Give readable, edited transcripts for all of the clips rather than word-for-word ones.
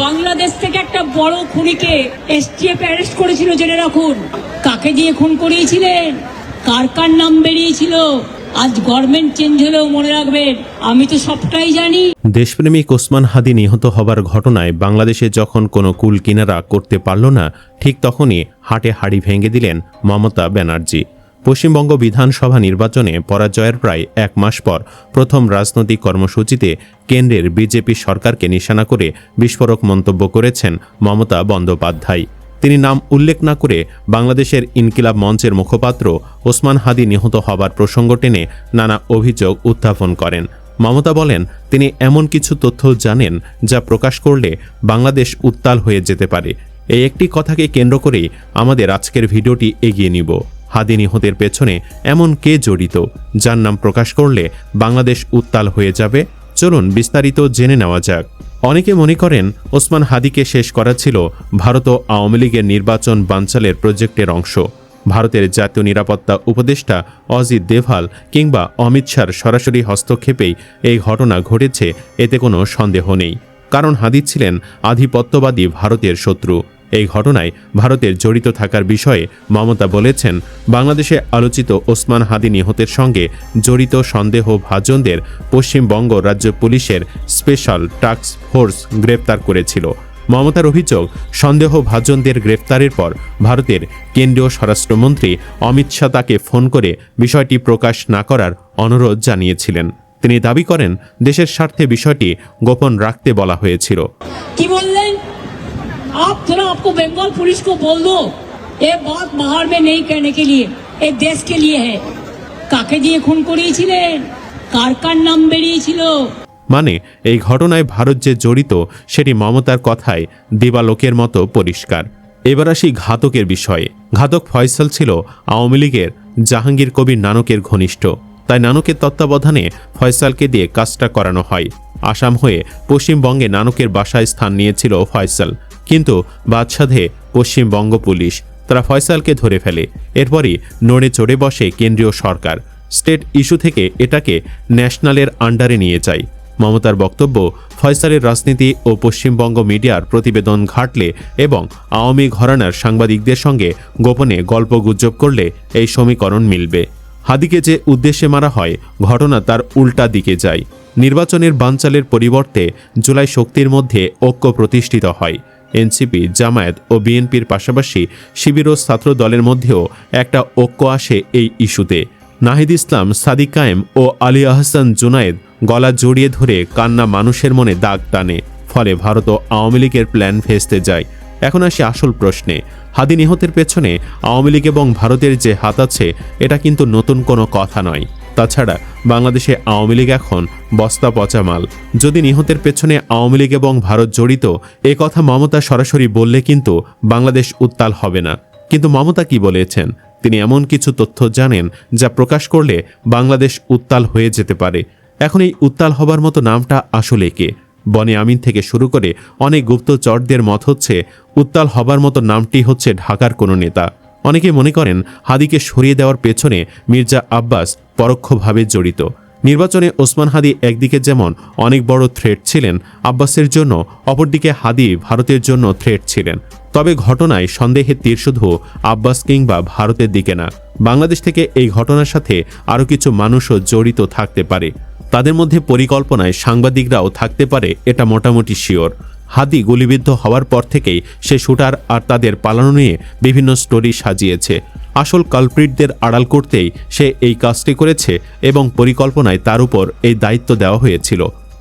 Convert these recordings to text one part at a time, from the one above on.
বাংলাদেশ থেকে একটা বড় খুনিকে এসটিএফ অ্যারেস্ট করেছিল, জেনে রাখুন। কাকে দিয়ে খুন করিয়েছিলেন, কার কার নাম বেরিয়েছিল। আজ গভর্নমেন্ট চেঞ্জ হলেও মনে রাখবেন, আমি তো সবটাই জানি। দেশপ্রেমিক ওসমান হাদি নিহত হবার ঘটনায় বাংলাদেশে যখন কোনো কুল কিনারা করতে পারল না, ঠিক তখনই হাটে হাড়ি ভেঙে দিলেন মমতা ব্যানার্জি। পশ্চিমবঙ্গ বিধানসভা নির্বাচনে পরাজয়ের প্রায় এক মাস পর প্রথম রাজনৈতিক কর্মসূচিতে কেন্দ্রের বিজেপি সরকারকে নিশানা করে বিস্ফোরক মন্তব্য করেছেন মমতা বন্দ্যোপাধ্যায়। তিনি নাম উল্লেখ না করে বাংলাদেশের ইনকিলাব মঞ্চের মুখপাত্র ওসমান হাদি নিহত হবার প্রসঙ্গ টেনে নানা অভিযোগ উত্থাপন করেন। মমতা বলেন, তিনি এমন কিছু তথ্য জানেন যা প্রকাশ করলে বাংলাদেশ উত্তাল হয়ে যেতে পারে। এই একটি কথাকে কেন্দ্র করেই আমাদের আজকের ভিডিওটি এগিয়ে নিব। হাদি নিহতের পেছনে এমন কে জড়িত যার নাম প্রকাশ করলে বাংলাদেশ উত্তাল হয়ে যাবে? চলুন বিস্তারিত জেনে নেওয়া যাক। অনেকে মনে করেন ওসমান হাদিকে শেষ করা ছিল ভারত ও আওয়ামী লীগের নির্বাচন বানচালের প্রজেক্টের অংশ। ভারতের জাতীয় নিরাপত্তা উপদেষ্টা অজিত দেভাল কিংবা অমিত শাহর সরাসরি হস্তক্ষেপেই এই ঘটনা ঘটেছে, এতে কোনো সন্দেহ নেই। কারণ হাদি ছিলেন আধিপত্যবাদী ভারতের শত্রু। এই ঘটনায় ভারতের জড়িত থাকার বিষয়ে মমতা বলেছেন, বাংলাদেশে আলোচিত ওসমান হাদি নিহতের সঙ্গে জড়িত সন্দেহভাজনদের পশ্চিমবঙ্গ রাজ্য পুলিশের স্পেশাল টাস্ক ফোর্স গ্রেপ্তার করেছিল। মমতার অভিযোগ, সন্দেহভাজনদের গ্রেপ্তারের পর ভারতের কেন্দ্রীয় স্বরাষ্ট্রমন্ত্রী অমিত শাহ তাকে ফোন করে বিষয়টি প্রকাশ না করার অনুরোধ জানিয়েছিলেন। তিনি দাবি করেন, দেশের স্বার্থে বিষয়টি গোপন রাখতে বলা হয়েছিল। কি বললেন? आप थोड़ा आपको बंगाल पुलिस को बोल दो, ये बात बाहर में नहीं कहने के लिए, ये देश के लिए है। কাকে দিয়ে খুন করিয়েছিলেন, কার কার নাম বেরিয়েছিল। মানে এই ঘটনায় ভারত যে জড়িত সেটি মমতার কথায় দিবালোকের মতো পরিষ্কার। এবার আসি ঘাতকের বিষয়ে। ঘাতক ফয়সাল ছিল আওয়ামী লীগের জাহাঙ্গীর কবির নানকের ঘনিষ্ঠ। তাই নানকের তত্ত্বাবধানে ফয়সালকে দিয়ে কাজটা করানো হয়। আসাম হয়ে পশ্চিমবঙ্গে নানকের বাসায় স্থান নিয়েছিল ফয়সাল, কিন্তু বাদশাধে পশ্চিমবঙ্গ পুলিশ তারা ফয়সালকে ধরে ফেলে। এরপরই নড়ে চড়ে বসে কেন্দ্রীয় সরকার। স্টেট ইস্যু থেকে এটাকে ন্যাশনালের আন্ডারে নিয়ে যায়। মমতার বক্তব্য, ফয়সালের রাজনীতি ও পশ্চিমবঙ্গ মিডিয়ার প্রতিবেদন ঘাটলে এবং আওয়ামী ঘরানার সাংবাদিকদের সঙ্গে গোপনে গল্পগুজব করলে এই সমীকরণ মিলবে। হাদিকে যে উদ্দেশ্যে মারা হয়, ঘটনা তার উল্টা দিকে যায়। নির্বাচনের বানচালের পরিবর্তে জুলাই শক্তির মধ্যে ঐক্য প্রতিষ্ঠিত হয়। এনসিপি, জামায়াত ও বিএনপির পাশাপাশি শিবির ও ছাত্র দলের মধ্যেও একটা ঐক্য আসে এই ইস্যুতে। নাহিদ ইসলাম, সাদিক কায়েম ও আলী আহসান জুনায়েদ গলা জড়িয়ে ধরে কান্না মানুষের মনে দাগ টানে। ফলে ভারত ও আওয়ামী লীগের প্ল্যান ভেস্তে যায়। এখন আসি আসল প্রশ্নে। হাদি নিহতের পেছনে আওয়ামী লীগ এবং ভারতের যে হাত আছে, এটা কিন্তু নতুন কোনো কথা নয়। তাছাড়া বাংলাদেশে আওয়ামী লীগ এখন বস্তা পচা মাল। যদি নিহতের পেছনে আওয়ামী লীগ এবং ভারত জড়িত, এ কথা মমতা সরাসরি বললে কিন্তু বাংলাদেশ উত্তাল হবে না। কিন্তু মমতা কি বলেছেন? তিনি এমন কিছু তথ্য জানেন যা প্রকাশ করলে বাংলাদেশ উত্তাল হয়ে যেতে পারে। এখন এই উত্তাল হবার মতো নামটা আসলে কে? বনে আমিন থেকে শুরু করে অনেক গুপ্তচরদের মত হচ্ছে, উত্তাল হবার মতো নামটি হচ্ছে ঢাকার কোনো নেতা। অনেকে মনে করেন হাদিকে সরিয়ে দেওয়ার পেছনে মির্জা আব্বাস পরোক্ষভাবে জড়িত। নির্বাচনে ওসমান হাদি একদিকে যেমন অনেক বড় থ্রেট ছিলেন আব্বাসের জন্য, অপরদিকে হাদি ভারতের জন্য থ্রেট ছিলেন। তবে ঘটনায় সন্দেহের তীর শুধু আব্বাস কিংবা ভারতের দিকে না, বাংলাদেশ থেকে এই ঘটনার সাথে আরও কিছু মানুষও জড়িত থাকতে পারে। তাদের মধ্যে পরিকল্পনায় সাংবাদিকরাও থাকতে পারে, এটা মোটামুটি শিওর। হাদি গুলিবিদ্ধ হওয়ার পর থেকেই সে শুটার আর তাদের পালানো নিয়ে বিভিন্ন স্টোরি সাজিয়েছে। আসল কালপ্রিটদের আড়াল করতেই সে এই কাজটি করেছে এবং পরিকল্পনায় তার উপর এই দায়িত্ব দেওয়া হয়েছিল।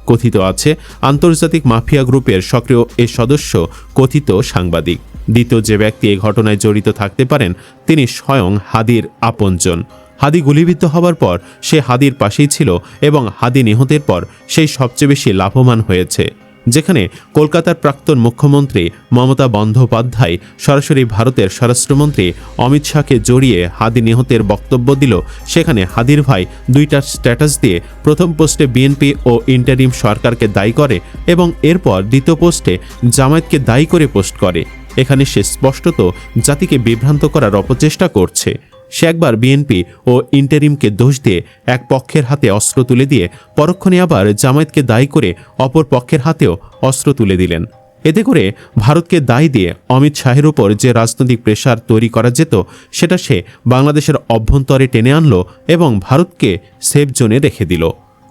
কথিত আছে, আন্তর্জাতিক মাফিয়া গ্রুপের সক্রিয় এই সদস্য কথিত সাংবাদিক। দ্বিতীয় যে ব্যক্তি এই ঘটনায় জড়িত থাকতে পারেন, তিনি স্বয়ং হাদির আপনজন। হাদি গুলিবিদ্ধ হবার পর সে হাদির পাশেই ছিল এবং হাদি নিহতের পর সেই সবচেয়ে বেশি লাভবান হয়েছে। যেখানে কলকাতার প্রাক্তন মুখ্যমন্ত্রী মমতা বন্দ্যোপাধ্যায় সরাসরি ভারতের স্বরাষ্ট্রমন্ত্রী অমিত শাহকে জড়িয়ে হাদি নিহতের বক্তব্য দিল, সেখানে হাদির ভাই দুইটা স্ট্যাটাস দিয়ে প্রথম পোস্টে বিএনপি ও ইন্টারিম সরকারকে দায়ী করে এবং এরপর দ্বিতীয় পোস্টে জামায়াতকে দায়ী করে পোস্ট করে। এখানে সে স্পষ্টত জাতিকে বিভ্রান্ত করার অপচেষ্টা করছে। সে একবার বিএনপি ও ইন্টারিমকে দোষ দিয়ে এক পক্ষের হাতে অস্ত্র তুলে দিয়ে পরক্ষণে আবার জামায়াতকে দায়ী করে অপর পক্ষের হাতেও অস্ত্র তুলে দিলেন। এতে করে ভারতকে দায় দিয়ে অমিত শাহের উপর যে রাজনৈতিক প্রেশার তৈরি করা যেত সেটা সে বাংলাদেশের অভ্যন্তরে টেনে আনলো এবং ভারতকে সেফ জোনে রেখে দিল।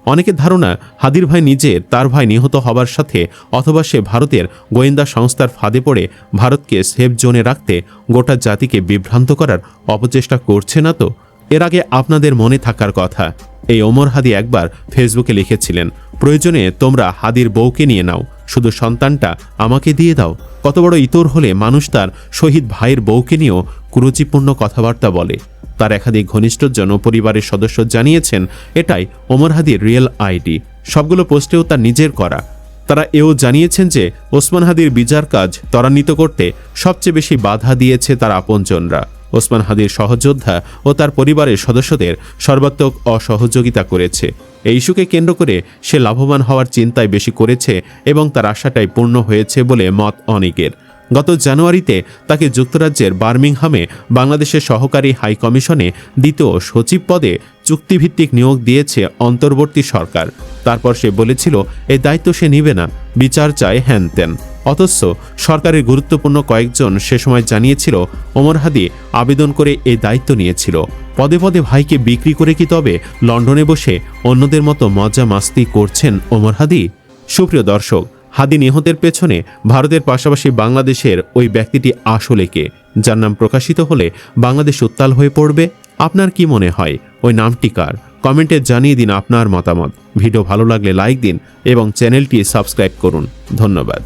অনেকের ধারণা হাদির ভাই নিজে তার ভাই নিহত হবার সাথে অথবা সে ভারতের গোয়েন্দা সংস্থার ফাঁদে পড়ে ভারতকে সেফ জোনে রাখতে গোটা জাতিকে বিভ্রান্ত করার অপচেষ্টা করছে না তো। এর আগে আপনাদের মনে থাকার কথা, এই ওমর হাদি একবার ফেসবুকে লিখেছিলেন, প্রয়োজনে তোমরা হাদির বউকে নিয়ে নাও, শুধু সন্তানটা আমাকে দিয়ে দাও। কত বড় ইতর হলে মানুষ তার শহীদ ভাইয়ের বউকে নিয়েও কুরুচিপূর্ণ কথাবার্তা বলে। তার একাধিক ঘনিষ্ঠজন ও পরিবারের সদস্য জানিয়েছেন এটাই ওমর হাদির রিয়েল আইডি। সবগুলো পোস্টেও তার নিজের করা। তারা এও জানিয়েছেন যে ওসমান হাদির বিচার কাজ ত্বরান্বিত করতে সবচেয়ে বেশি বাধা দিয়েছে তার আপনজনরা। ওসমান হাদির সহযোদ্ধা ও তার পরিবারের সদস্যদের সর্বাত্মক অসহযোগিতা করেছে। এই ইস্যুকে কেন্দ্র করে সে লাভবান হওয়ার চিন্তায় বেশি করেছে এবং তার আশাটাই পূর্ণ হয়েছে বলে মত অনেকের। গত জানুয়ারিতে তাকে যুক্তরাজ্যের বার্মিংহামে বাংলাদেশের সহকারী হাই কমিশনে দ্বিতীয় সচিব পদে চুক্তিভিত্তিক নিয়োগ দিয়েছে অন্তর্বর্তী সরকার। তারপর সে বলেছিল এই দায়িত্ব সে নিবে না, বিচার চায় হ্যান ত্যান। অথচ সরকারের গুরুত্বপূর্ণ কয়েকজন সে সময় জানিয়েছিল ওমর হাদি আবেদন করে এই দায়িত্ব নিয়েছিল। পদে পদে ভাইকে বিক্রি করে কি তবে লন্ডনে বসে অন্যদের মতো মজা মাস্তি করছেন ওমর হাদি? সুপ্রিয় দর্শক, হাদি নিহতের পেছনে ভারতের পাশাপাশি বাংলাদেশের ওই ব্যক্তিটি আসলে কে, যার নাম প্রকাশিত হলে বাংলাদেশ উত্তাল হয়ে পড়বে? আপনার কি মনে হয় ওই নামটি কার? কমেন্টে জানিয়ে দিন আপনার মতামত। ভিডিও ভালো লাগলে লাইক দিন এবং চ্যানেলটি সাবস্ক্রাইব করুন। ধন্যবাদ।